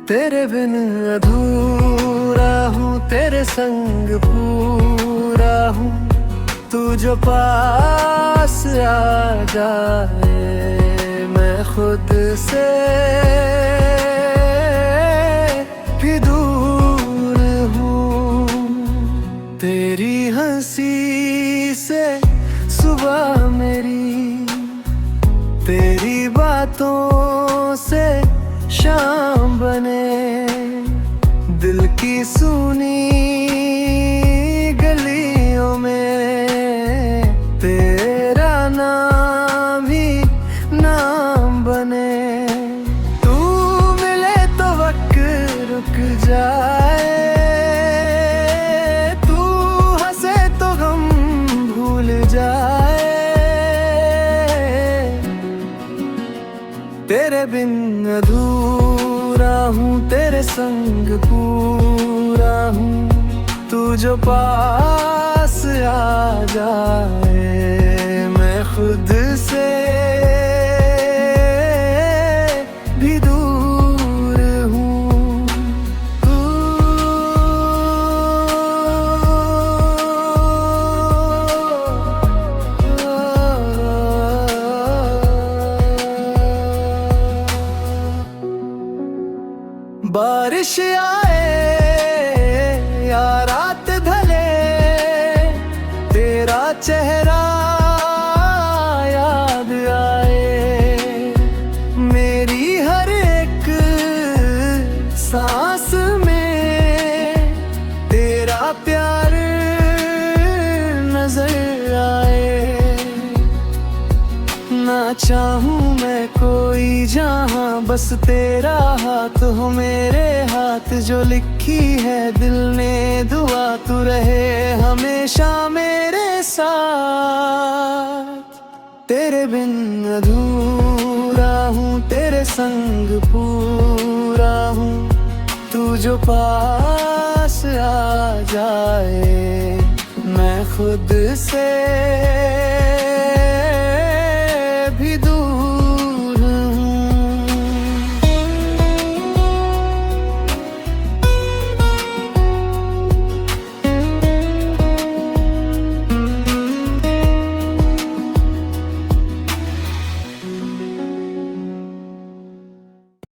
तेरे बिन अधूरा हूँ, तेरे संग पूरा हूँ। तू जो पास आ जाए, मैं खुद से भी दूर हूँ। तेरी हंसी से सुबह मेरी, तेरी बातों से शाम बने। दिल की सुनी गलियों में तेरा नाम ही नाम बने। तू मिले तो वक्त रुक जाए, तू हंसे तो गम भूल जाए। तेरे बिन अधूरा हूँ, तेरे संग पूरा हूँ। तू जो पास आ जाए, मैं खुद से भी दूर हूँ। बारिश आए या रात ढले, तेरा चेहरा याद आए। मेरी हर एक सांस में तेरा प्यार नजर आए। ना चाहूं मैं कोई जहां, बस तेरा हाथ हो मेरे हाथ। जो लिखी है दिल ने दुआ, तू रहे हमेशा मेरे साथ। तेरे बिन अधूरा हूँ, तेरे संग पूरा हूँ। तू जो पास आ जाए, मैं खुद से